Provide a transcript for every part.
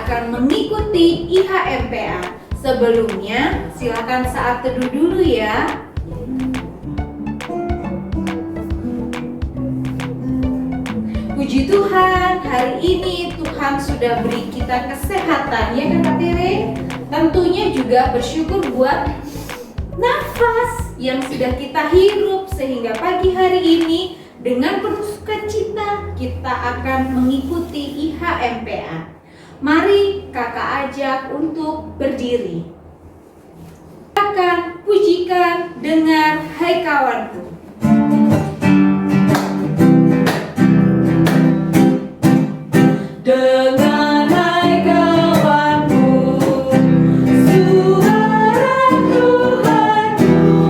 akan mengikuti IHMPA. Sebelumnya, silakan saat teduh dulu ya. Puji Tuhan, hari ini Tuhan sudah beri kita kesehatan, ya kan Kak Tere? Tentunya juga bersyukur buat nafas yang sudah kita hirup, sehingga pagi hari ini dengan penuh sukacita kita akan mengikuti IHMPA. Mari kakak ajak untuk berdiri. Akan pujikan, dengar, hai kawanku. Dengan hai kawanku, suara Tuhanku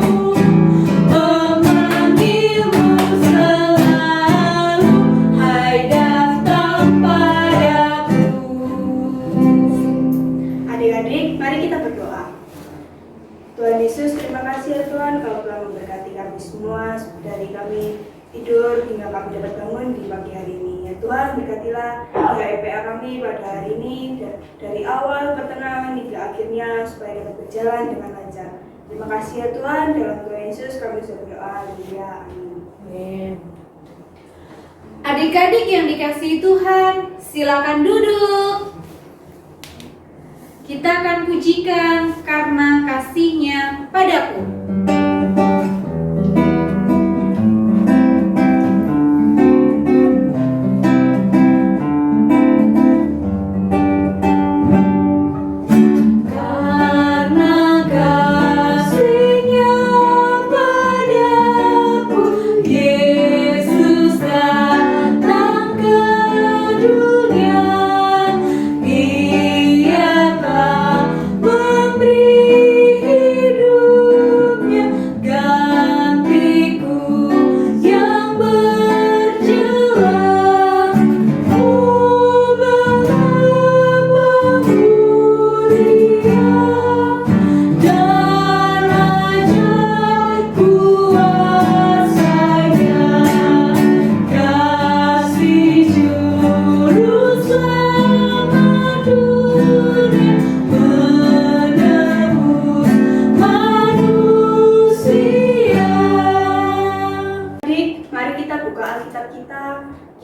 memanggilmu selalu, hai datang padaku. Adik-adik, mari kita berdoa. Tuhan Yesus, terima kasih ya Tuhan kalau telah memberkati kami semua dari kami tidur hingga kami dapat bangun di pagi hari ini. Ya Tuhan, berkatilah IHMPA kami pada hari ini dari awal, pertengahan hingga akhirnya supaya dapat berjalan dengan lancar. Terima kasih ya Tuhan, dalam Tuhan Yesus kami sudah berdoa. Haleluya. Amin. Adik-adik yang dikasihi Tuhan, silakan duduk. Kita akan pujikan karena kasih-Nya padaku.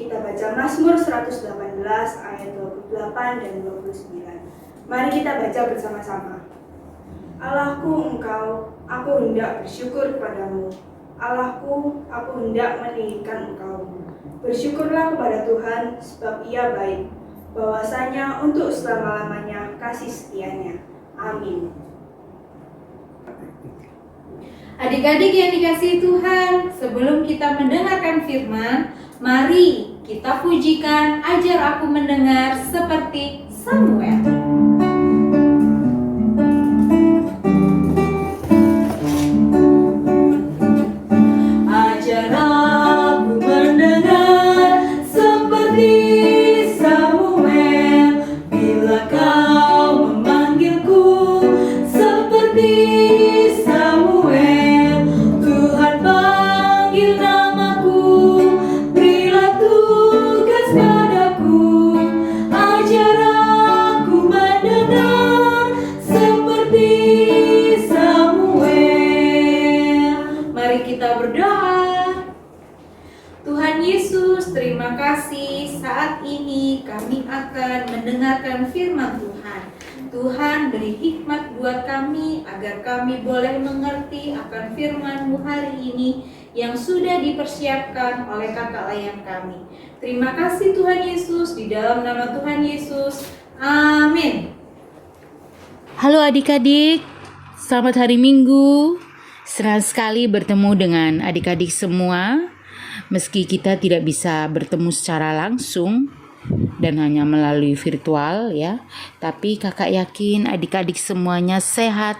Kita baca Mazmur 118 ayat 28 dan 29. Mari kita baca bersama-sama. Allahku Engkau, aku hendak bersyukur kepadamu. Allahku, aku hendak meninggikan Engkau. Bersyukurlah kepada Tuhan, sebab Ia baik. Bahwasanya untuk selama-lamanya kasih setianya. Amin. Adik-adik yang dikasihi Tuhan, sebelum kita mendengarkan firman, mari kita pujikan ajar aku mendengar seperti Samuel. Ajar aku mendengar seperti Samuel, bila kau memanggilku seperti Samuel. Tuhan panggil namaku, berilah tugas padaku. Ajar aku mendengar seperti Samuel. Mari kita berdoa. Tuhan Yesus, terima kasih saat ini kami akan mendengarkan firman Tuhan. Tuhan, beri hikmat buat kami agar kami boleh mengerti akan firman-Mu hari ini yang sudah dipersiapkan oleh kakak layan kami. Terima kasih Tuhan Yesus, di dalam nama Tuhan Yesus. Amin. Halo adik-adik, selamat hari Minggu. Senang sekali bertemu dengan adik-adik semua. Meski kita tidak bisa bertemu secara langsung dan hanya melalui virtual ya, tapi kakak yakin adik-adik semuanya sehat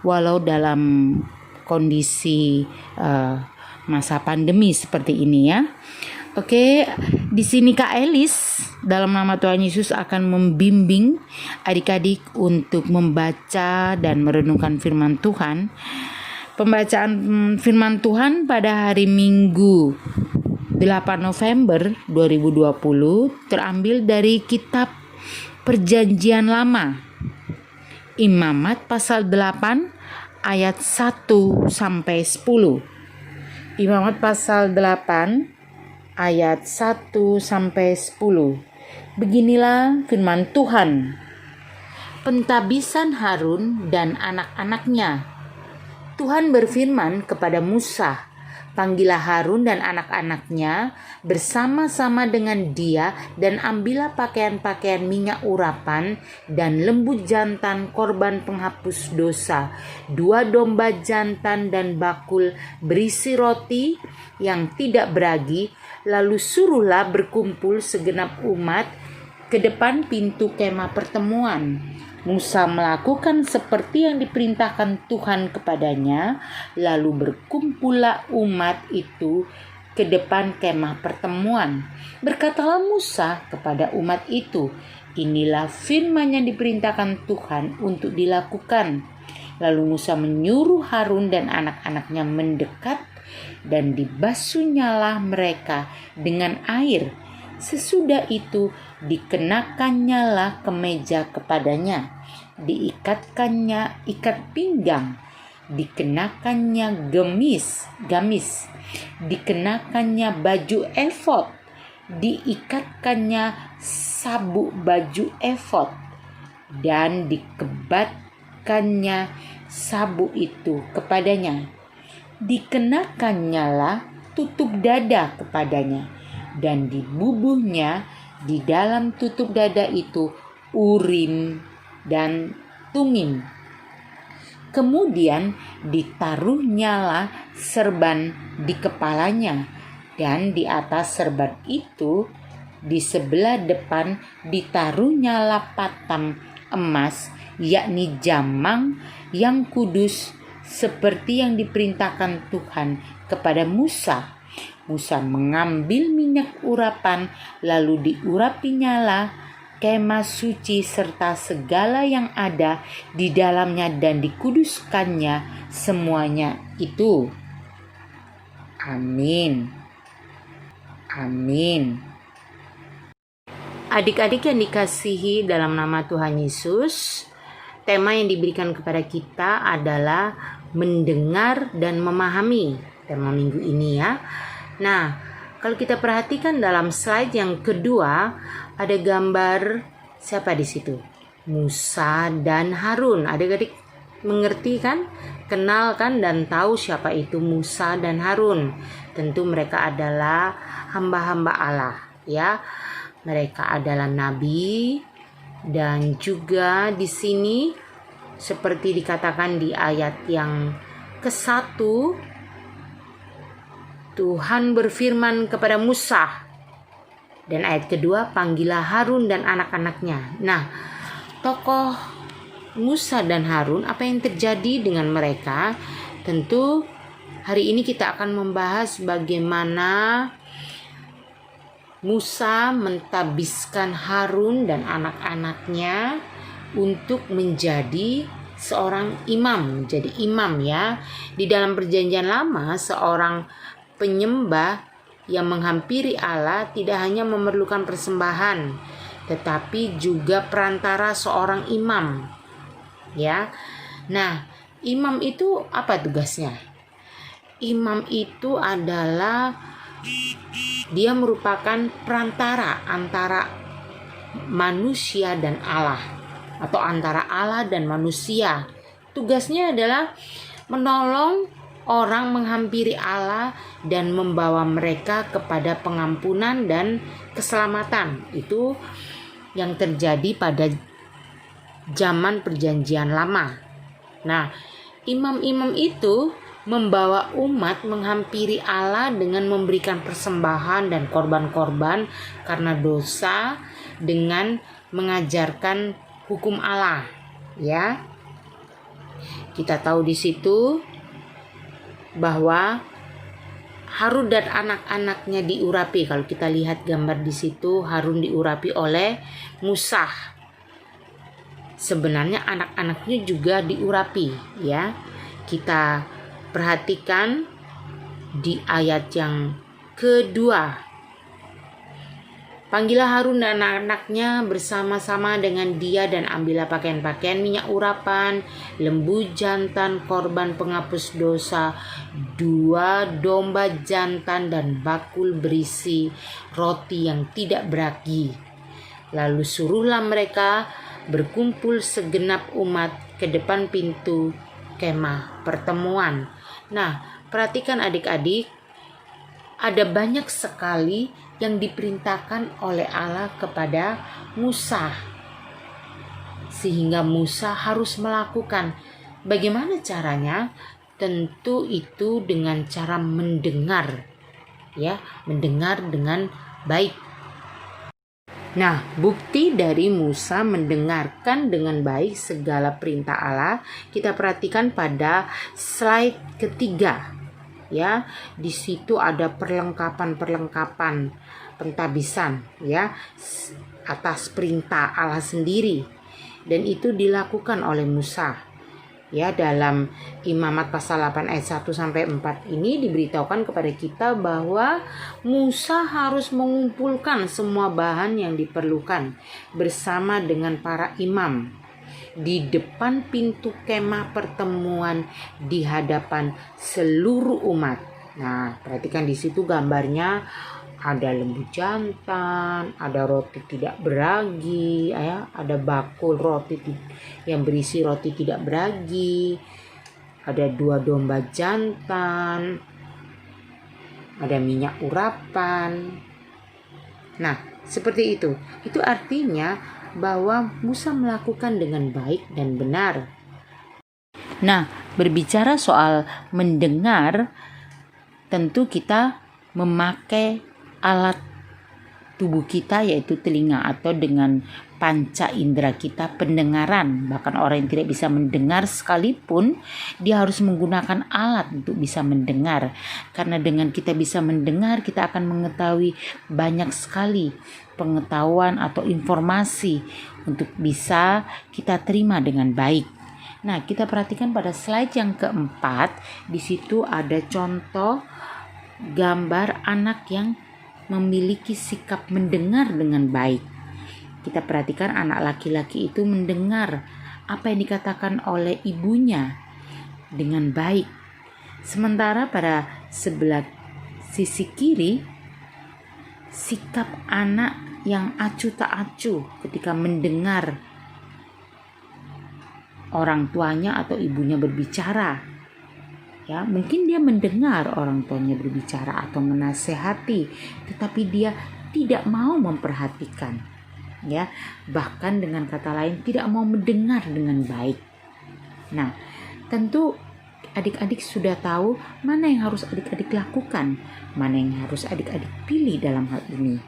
walau dalam kondisi masa pandemi seperti ini ya. Oke, di sini Kak Elis dalam nama Tuhan Yesus akan membimbing adik-adik untuk membaca dan merenungkan firman Tuhan. Pembacaan firman Tuhan pada hari Minggu 8 November 2020 terambil dari kitab Perjanjian Lama. Imamat pasal 8 ayat 1 sampai 10. Imamat pasal 8 ayat 1 sampai 10. Beginilah firman Tuhan. Pentabisan Harun dan anak-anaknya. Tuhan berfirman kepada Musa, "Panggillah Harun dan anak-anaknya bersama-sama dengan dia dan ambillah pakaian-pakaian minyak urapan dan lembu jantan korban penghapus dosa, 2 domba jantan dan bakul berisi roti yang tidak beragi, lalu suruhlah berkumpul segenap umat ke depan pintu kemah pertemuan." Musa melakukan seperti yang diperintahkan Tuhan kepadanya, lalu berkumpullah umat itu ke depan kemah pertemuan. Berkatalah Musa kepada umat itu, "Inilah firman yang diperintahkan Tuhan untuk dilakukan." Lalu Musa menyuruh Harun dan anak-anaknya mendekat dan dibasuhnyalah mereka dengan air. Sesudah itu dikenakannya kemeja kepadanya, diikatkannya ikat pinggang, dikenakannya gamis, dikenakannya baju efod, diikatkannya sabuk baju efod, dan dikebatkannya sabuk itu kepadanya. Dikenakannya tutup dada kepadanya, dan dibubuhnya di dalam tutup dada itu Urim dan Tumim. Kemudian ditaruhnyalah serban di kepalanya, dan di atas serban itu di sebelah depan ditaruhnyalah patam emas, yakni jamang yang kudus, seperti yang diperintahkan Tuhan kepada Musa. Musa mengambil minyak urapan, lalu diurapinya kemah suci serta segala yang ada di dalamnya, dan dikuduskannya semuanya itu. Amin. Amin. Adik-adik yang dikasihi dalam nama Tuhan Yesus, tema yang diberikan kepada kita adalah mendengar dan memahami. Tema minggu ini ya. Nah, kalau kita perhatikan dalam slide yang kedua, ada gambar siapa di situ? Musa dan Harun. Adik-adik mengerti kan? Kenal kan dan tahu siapa itu Musa dan Harun. Tentu mereka adalah hamba-hamba Allah, ya. Mereka adalah nabi, dan juga di sini seperti dikatakan di ayat yang ke-1, Tuhan berfirman kepada Musa, dan ayat kedua, "Panggillah Harun dan anak-anaknya." Nah, tokoh Musa dan Harun, apa yang terjadi dengan mereka? Tentu hari ini kita akan membahas bagaimana Musa mentabiskan Harun dan anak-anaknya untuk menjadi seorang imam, menjadi imam ya. Di dalam perjanjian lama, seorang penyembah yang menghampiri Allah tidak hanya memerlukan persembahan, tetapi juga perantara seorang imam. Ya. Nah, imam itu apa tugasnya? Imam itu adalah dia merupakan perantara antara manusia dan Allah, atau antara Allah dan manusia. Tugasnya adalah menolong orang menghampiri Allah dan membawa mereka kepada pengampunan dan keselamatan. Itu yang terjadi pada zaman perjanjian lama. Nah, imam-imam itu membawa umat menghampiri Allah dengan memberikan persembahan dan korban-korban karena dosa, dengan mengajarkan hukum Allah, ya. Kita tahu di situ bahwa Harun dan anak-anaknya diurapi. Kalau kita lihat gambar di situ, Harun diurapi oleh Musa. Sebenarnya anak-anaknya juga diurapi, ya. Kita perhatikan di ayat yang kedua. Panggillah Harun dan anak-anaknya bersama-sama dengan dia dan ambillah pakaian-pakaian minyak urapan, lembu jantan, korban penghapus dosa, 2 domba jantan dan bakul berisi roti yang tidak beragi. Lalu suruhlah mereka berkumpul segenap umat ke depan pintu kemah pertemuan. Nah, perhatikan adik-adik, ada banyak sekali yang diperintahkan oleh Allah kepada Musa, sehingga Musa harus melakukan. Bagaimana caranya? Tentu itu dengan cara mendengar, ya, mendengar dengan baik. Nah, bukti dari Musa mendengarkan dengan baik segala perintah Allah kita perhatikan pada slide ketiga. Ya, di situ ada perlengkapan pentabisan, ya, atas perintah Allah sendiri, dan itu dilakukan oleh Musa. Ya, dalam Imamat pasal 8 ayat 1 sampai 4 ini diberitahukan kepada kita bahwa Musa harus mengumpulkan semua bahan yang diperlukan bersama dengan para imam di depan pintu kemah pertemuan di hadapan seluruh umat. Nah, perhatikan di situ gambarnya ada lembu jantan, ada roti tidak beragi, ya, ada bakul roti yang berisi roti tidak beragi, ada 2 domba jantan, ada minyak urapan. Nah, seperti itu. Itu artinya bahwa Musa melakukan dengan baik dan benar. Nah, berbicara soal mendengar, tentu kita memakai alat tubuh kita, yaitu telinga, atau dengan panca indera kita pendengaran. Bahkan orang yang tidak bisa mendengar sekalipun, dia harus menggunakan alat untuk bisa mendengar. Karena dengan kita bisa mendengar, kita akan mengetahui banyak sekali pengetahuan atau informasi untuk bisa kita terima dengan baik. Nah, kita perhatikan pada slide yang keempat, di situ ada contoh gambar anak yang memiliki sikap mendengar dengan baik. Kita perhatikan anak laki-laki itu mendengar apa yang dikatakan oleh ibunya dengan baik. Sementara pada sebelah sisi kiri, sikap anak yang acuh tak acuh ketika mendengar orang tuanya atau ibunya berbicara. Ya, mungkin dia mendengar orang tuanya berbicara atau menasehati, tetapi dia tidak mau memperhatikan. Ya, bahkan dengan kata lain tidak mau mendengar dengan baik. Nah, tentu adik-adik sudah tahu mana yang harus adik-adik lakukan, mana yang harus adik-adik pilih dalam hal ini.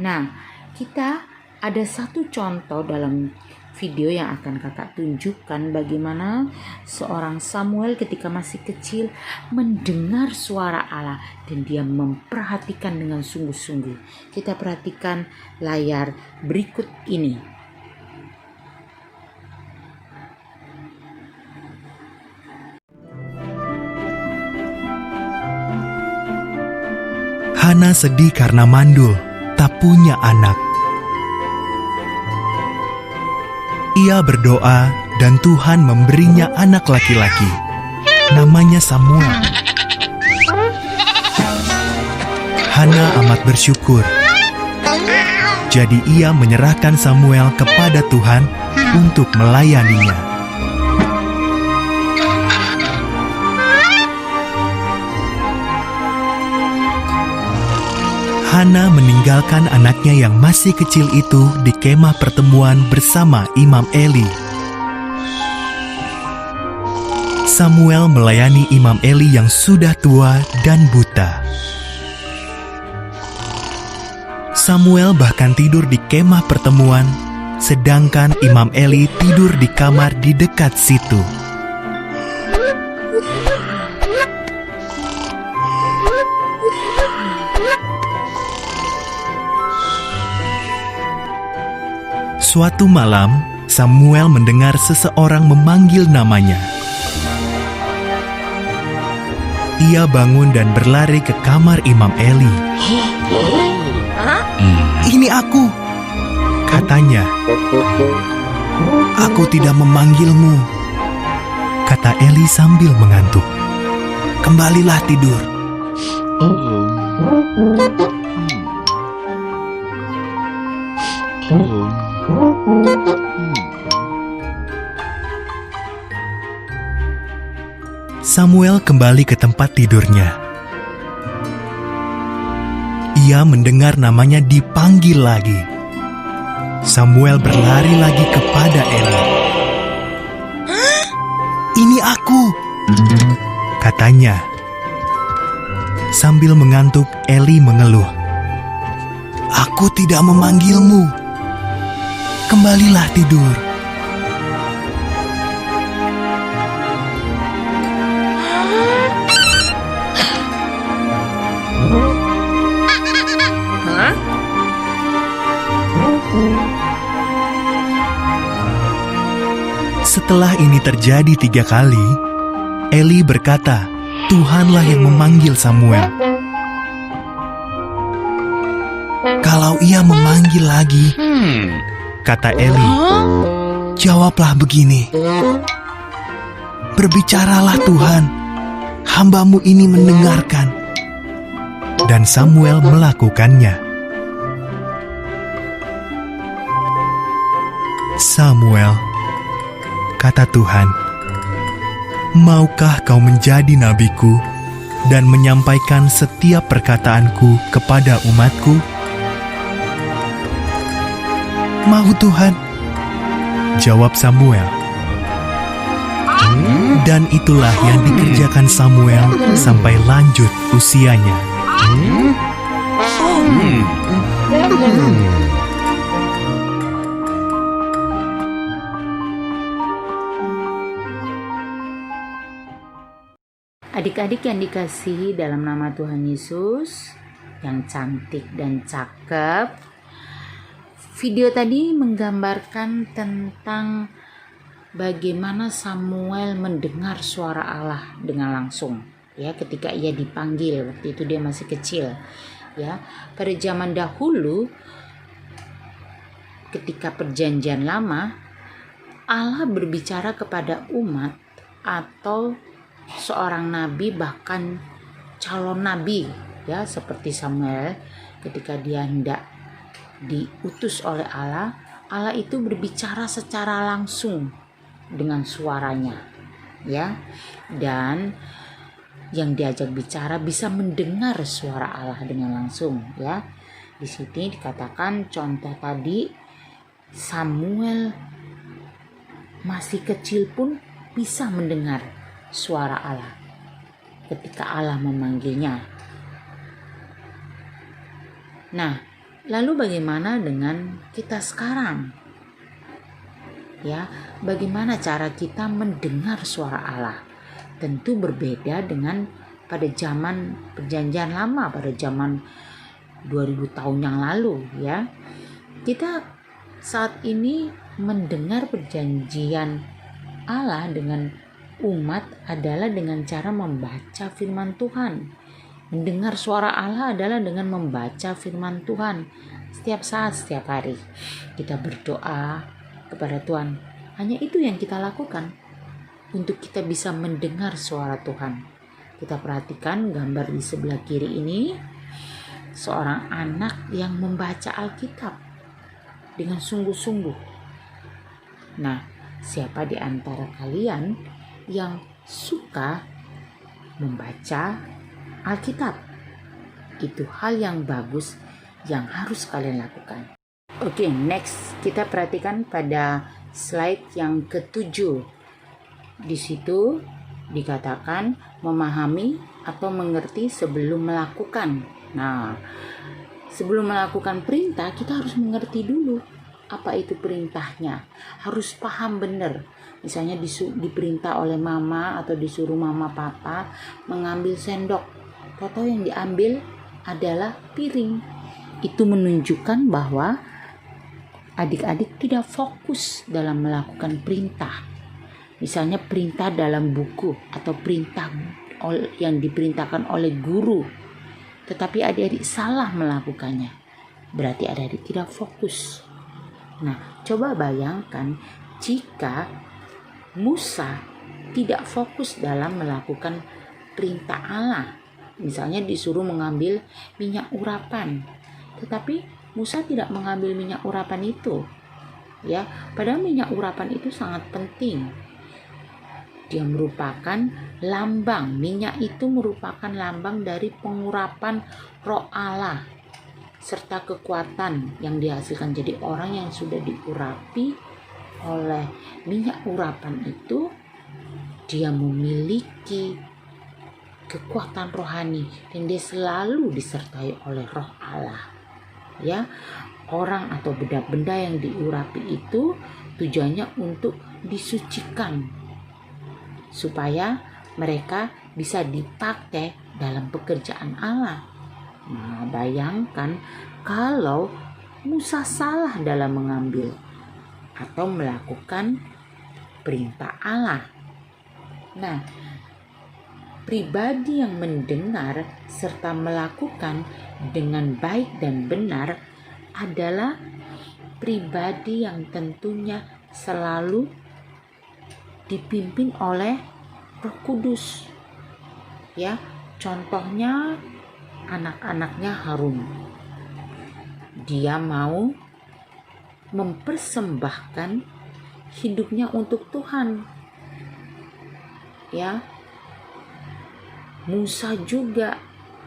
Nah, kita ada satu contoh dalam video yang akan kakak tunjukkan bagaimana seorang Samuel ketika masih kecil mendengar suara Allah dan dia memperhatikan dengan sungguh-sungguh. Kita perhatikan layar berikut ini. Hana sedih karena mandul, tak punya anak. Ia berdoa dan Tuhan memberinya anak laki-laki. Namanya Samuel. Hana amat bersyukur. Jadi ia menyerahkan Samuel kepada Tuhan untuk melayaninya. Hana meninggalkan anaknya yang masih kecil itu di kemah pertemuan bersama Imam Eli. Samuel melayani Imam Eli yang sudah tua dan buta. Samuel bahkan tidur di kemah pertemuan, sedangkan Imam Eli tidur di kamar di dekat situ. Suatu malam, Samuel mendengar seseorang memanggil namanya. Ia bangun dan berlari ke kamar Imam Eli. ini aku," katanya. "Aku tidak memanggilmu," kata Eli sambil mengantuk. "Kembalilah tidur." Samuel kembali ke tempat tidurnya. Ia mendengar namanya dipanggil lagi. Samuel berlari lagi kepada Eli. "Ini aku," katanya. Sambil mengantuk, Eli mengeluh. "Aku tidak memanggilmu. Kembalilah tidur." Setelah ini terjadi 3 kali, Eli berkata, "Tuhanlah yang memanggil Samuel." "Kalau ia memanggil lagi," kata Eli, "jawablah begini, 'Berbicaralah Tuhan, hamba-Mu ini mendengarkan.'" Dan Samuel melakukannya. "Samuel," kata Tuhan, "maukah kau menjadi nabiku dan menyampaikan setiap perkataanku kepada umatku?" "Mau, Tuhan," jawab Samuel. Dan itulah yang dikerjakan Samuel sampai lanjut usianya. Adik-adik yang dikasihi dalam nama Tuhan Yesus, yang cantik dan cakep, video tadi menggambarkan tentang bagaimana Samuel mendengar suara Allah dengan langsung, ya, ketika ia dipanggil. Waktu itu dia masih kecil, ya. Pada zaman dahulu, ketika perjanjian lama, Allah berbicara kepada umat atau seorang nabi, bahkan calon nabi, ya, seperti Samuel. Ketika dia hendak diutus oleh Allah, Allah itu berbicara secara langsung dengan suaranya, ya, dan yang diajak bicara bisa mendengar suara Allah dengan langsung, ya. Di sini dikatakan contoh tadi, Samuel masih kecil pun bisa mendengar suara Allah ketika Allah memanggilnya. Nah, lalu bagaimana dengan kita sekarang? Ya, bagaimana cara kita mendengar suara Allah? Tentu berbeda dengan pada zaman perjanjian lama, pada zaman 2000 tahun yang lalu, ya. Kita saat ini mendengar perjanjian Allah dengan umat adalah dengan cara membaca firman Tuhan. Mendengar suara Allah adalah dengan membaca firman Tuhan setiap saat, setiap hari. Kita berdoa kepada Tuhan. Hanya itu yang kita lakukan untuk kita bisa mendengar suara Tuhan. Kita perhatikan gambar di sebelah kiri ini, seorang anak yang membaca Alkitab dengan sungguh-sungguh. Nah, siapa di antara kalian yang suka membaca Alkitab? Itu hal yang bagus yang harus kalian lakukan. Oke, next kita perhatikan pada slide yang ke-7. Di situ dikatakan memahami atau mengerti sebelum melakukan. Nah, sebelum melakukan perintah kita harus mengerti dulu apa itu perintahnya. Harus paham benar. Misalnya diperintah oleh mama atau disuruh mama papa mengambil sendok, atau yang diambil adalah piring. Itu menunjukkan bahwa adik-adik tidak fokus dalam melakukan perintah. Misalnya perintah dalam buku atau perintah yang diperintahkan oleh guru, tetapi adik-adik salah melakukannya. berarti adik-adik tidak fokus. Nah, coba bayangkan jika Musa tidak fokus dalam melakukan perintah Allah. Misalnya disuruh mengambil minyak urapan, tetapi Musa tidak mengambil minyak urapan itu. Ya, padahal minyak urapan itu sangat penting. Dia merupakan lambang, minyak itu merupakan lambang dari pengurapan Roh Allah serta kekuatan yang dihasilkan. Jadi orang yang sudah diurapi oleh minyak urapan itu, dia memiliki kekuatan rohani dan dia selalu disertai oleh Roh Allah. Ya, orang atau benda-benda yang diurapi itu tujuannya untuk disucikan supaya mereka bisa dipakai dalam pekerjaan Allah. Nah, bayangkan kalau Musa salah dalam mengambil atau melakukan perintah Allah. Nah, pribadi yang mendengar serta melakukan dengan baik dan benar adalah pribadi yang tentunya selalu dipimpin oleh Roh Kudus. Ya, contohnya anak-anaknya Harun. Dia mau mempersembahkan hidupnya untuk Tuhan. Ya, Musa juga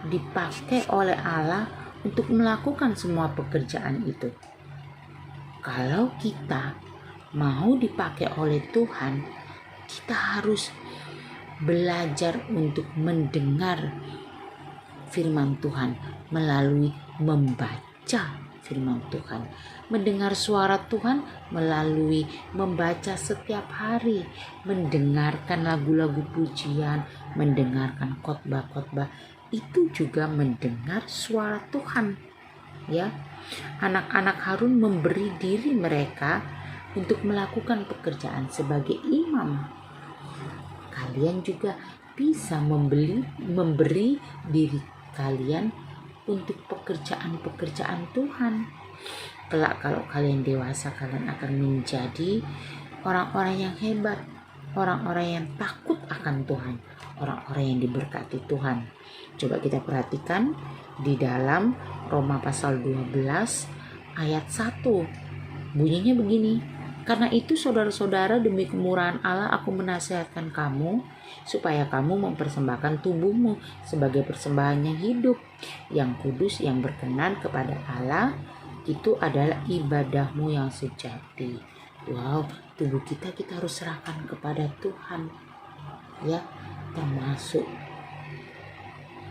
dipakai oleh Allah untuk melakukan semua pekerjaan itu. Kalau kita mau dipakai oleh Tuhan, kita harus belajar untuk mendengar firman Tuhan melalui membaca firman Tuhan, mendengar suara Tuhan melalui membaca setiap hari, mendengarkan lagu-lagu pujian, mendengarkan khotbah-khotbah, itu juga mendengar suara Tuhan. Ya, anak-anak Harun memberi diri mereka untuk melakukan pekerjaan sebagai imam. Kalian juga bisa memberi diri kalian untuk pekerjaan-pekerjaan Tuhan. Kelak kalau kalian dewasa, kalian akan menjadi orang-orang yang hebat, orang-orang yang takut akan Tuhan, orang-orang yang diberkati Tuhan. Coba kita perhatikan di dalam Roma pasal 12 ayat 1. Bunyinya begini: karena itu saudara-saudara, demi kemurahan Allah aku menasihatkan kamu supaya kamu mempersembahkan tubuhmu sebagai persembahan yang hidup, yang kudus, yang berkenan kepada Allah. Itu adalah ibadahmu yang sejati. Wow, tubuh kita harus serahkan kepada Tuhan. Ya, termasuk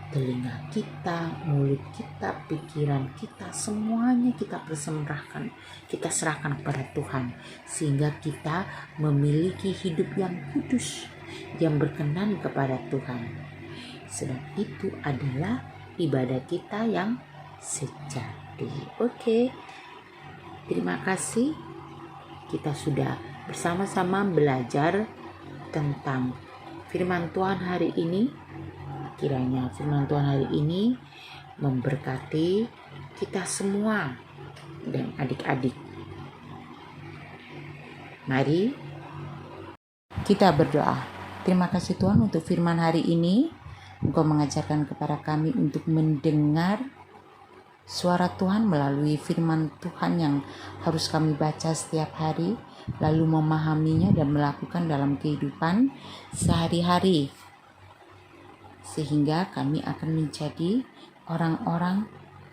telinga kita, mulut kita, pikiran kita, semuanya kita persembahkan, kita serahkan kepada Tuhan, sehingga kita memiliki hidup yang kudus, yang berkenan kepada Tuhan. Sebab itu adalah ibadah kita yang sejati. Oke, terima kasih. Kita sudah bersama-sama belajar tentang firman Tuhan hari ini. Kiranya firman Tuhan hari ini memberkati kita semua dan adik-adik. Mari kita berdoa. Terima kasih Tuhan untuk firman hari ini. Engkau mengajarkan kepada kami untuk mendengar suara Tuhan melalui firman Tuhan yang harus kami baca setiap hari, lalu memahaminya dan melakukan dalam kehidupan sehari-hari, sehingga kami akan menjadi orang-orang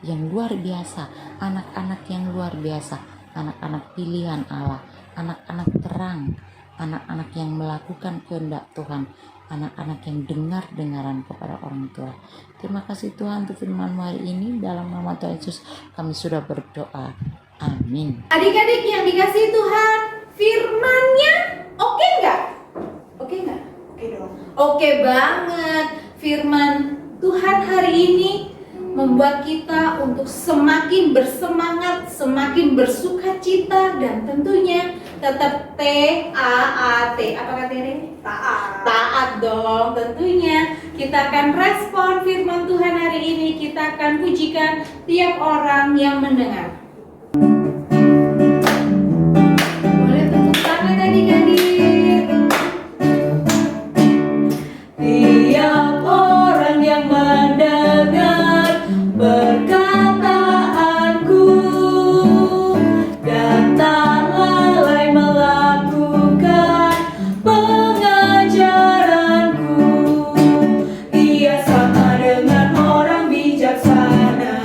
yang luar biasa, anak-anak yang luar biasa, anak-anak pilihan Allah, anak-anak terang, anak-anak yang melakukan kehendak Tuhan, anak-anak yang dengar-dengaran kepada orang tua. Terima kasih Tuhan untuk firman hari ini. Dalam nama Tuhan Yesus kami sudah berdoa. Amin. Adik-adik yang dikasihi Tuhan, firman-Nya oke nggak? Oke nggak? Oke dong. Oke banget. Firman Tuhan hari ini membuat kita untuk semakin bersemangat, semakin bersuka cita, dan tentunya Tetap T-A-A-T. Apa kata Tere? Taat. Taat dong tentunya. Kita akan respon firman Tuhan hari ini. Kita akan pujikan tiap orang yang mendengar. Boleh tepuk tangan adik-adik. Tiap orang yang mendengar perkataanku dan tak lalai melakukan pengajaranku, ia sama dengan orang bijaksana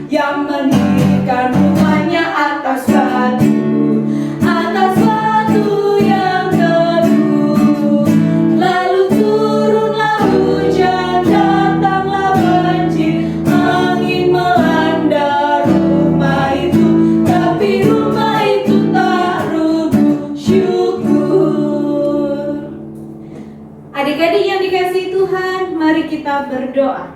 yang mendirikan rumahnya atas batu yang teguh. Lalu turunlah hujan, datanglah banjir, angin melanda rumah itu, tapi rumah itu tak rubuh. Syukur. Adik-adik yang dikasihi Tuhan, mari kita berdoa.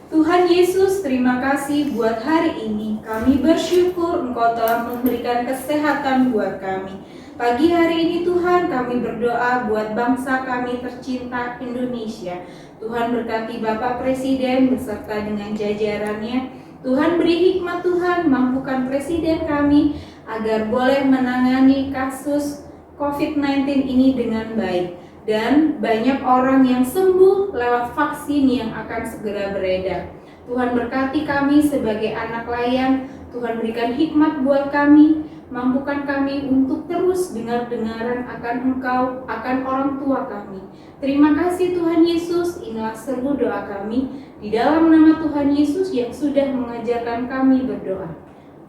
Tuhan Yesus, terima kasih buat hari ini. Kami bersyukur Engkau telah memberikan kesehatan buat kami. Pagi hari ini Tuhan, kami berdoa buat bangsa kami tercinta Indonesia. Tuhan berkati Bapak Presiden beserta dengan jajarannya. Tuhan beri hikmat Tuhan, mampukan Presiden kami agar boleh menangani kasus COVID-19 ini dengan baik. Dan banyak orang yang sembuh lewat vaksin yang akan segera beredar. Tuhan berkati kami sebagai anak layan. Tuhan berikan hikmat buat kami, mampukan kami untuk terus dengar-dengaran akan Engkau, akan orang tua kami. Terima kasih Tuhan Yesus, inilah seru doa kami. Di dalam nama Tuhan Yesus yang sudah mengajarkan kami berdoa.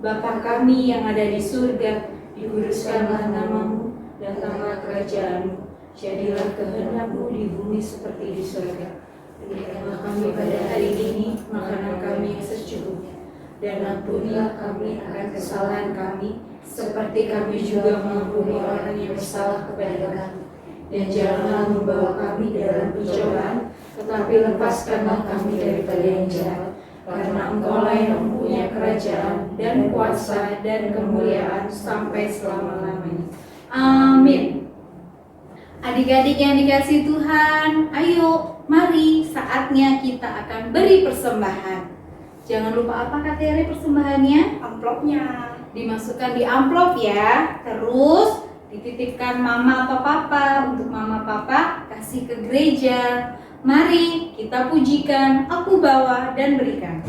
Bapa kami yang ada di surga, dikuduskanlah namamu, datanglah kerajaan-Mu. Jadilah kehendak-Mu di bumi seperti di surga. Berikanlah kami pada hari ini makanan kami yang secukupnya, dan ampunilah kami akan kesalahan kami, seperti kami juga mengampuni orang yang bersalah kepada kami. Dan janganlah membawa kami dalam pencobaan, tetapi lepaskanlah kami daripada yang jahat. Karena Engkau-lah yang mempunyai kerajaan dan kuasa dan kemuliaan sampai selama-lamanya. Amin. Adik-adik yang dikasihi Tuhan, ayo mari saatnya kita akan beri persembahan. Jangan lupa apa Kak Tere persembahannya? Amplopnya. Dimasukkan di amplop ya. Terus dititipkan mama atau papa. Untuk mama papa kasih ke gereja. Mari kita pujikan, aku bawa dan berikan.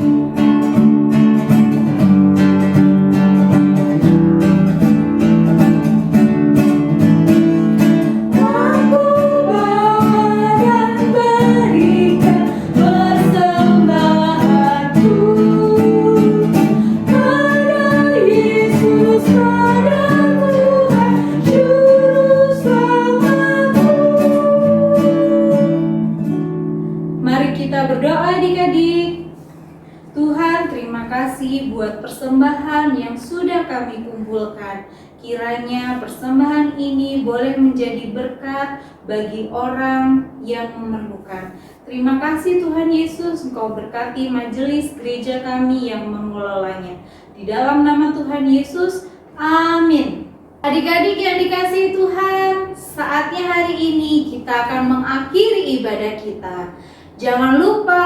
Buat persembahan yang sudah kami kumpulkan, kiranya persembahan ini boleh menjadi berkat bagi orang yang memerlukan. Terima kasih Tuhan Yesus, Engkau berkati majelis gereja kami yang mengelolanya. Di dalam nama Tuhan Yesus, amin. Adik-adik yang dikasihi Tuhan, saatnya hari ini kita akan mengakhiri ibadah kita. Jangan lupa,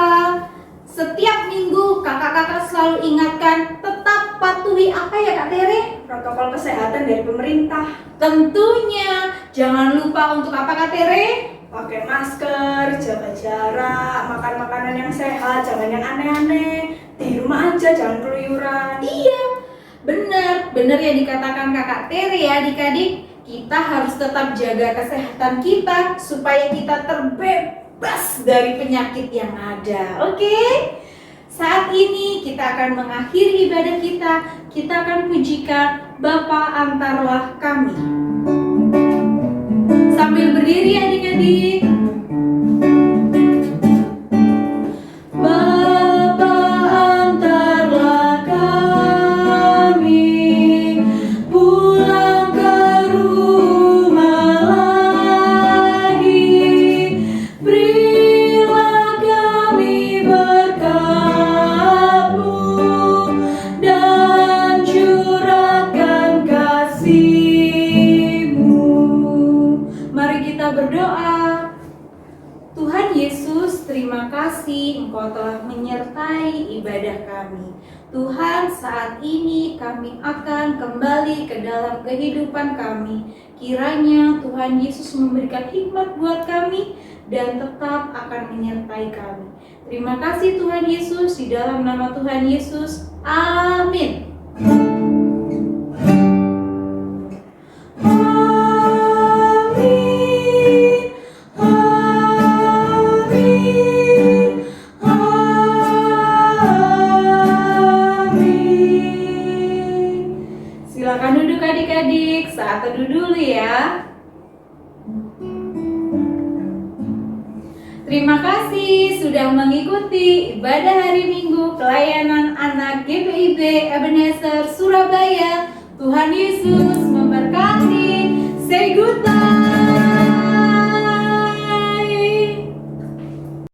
setiap minggu kakak-kakak selalu ingatkan tetap patuhi apa ya Kak Tere? Protokol kesehatan dari pemerintah. Tentunya jangan lupa untuk apa Kak Tere? Pakai masker, jaga jarak, makan makanan yang sehat, jangan yang aneh-aneh. Di rumah aja, jangan keluyuran. Iya, benar yang dikatakan Kakak Tere ya adik-adik. Kita harus tetap jaga kesehatan kita supaya kita terbebas dari penyakit yang ada. Oke? Saat ini kita akan mengakhiri ibadah kita. Kita akan pujikan Bapa antarlah kami. Sambil berdiri adik-adik. Bapa antarlah kami pulang ke rumah lagi. Berilah kami berkat-Mu dan curahkan kasih kasih Engkau telah menyertai ibadah kami. Tuhan, saat ini kami akan kembali ke dalam kehidupan kami. Kiranya Tuhan Yesus memberikan hikmat buat kami dan tetap akan menyertai kami. Terima kasih Tuhan Yesus, di dalam nama Tuhan Yesus. Amin. Silakan duduk adik-adik, saat teduh dulu ya. Terima kasih sudah mengikuti ibadah hari Minggu pelayanan anak GPIB Ebenezer Surabaya. Tuhan Yesus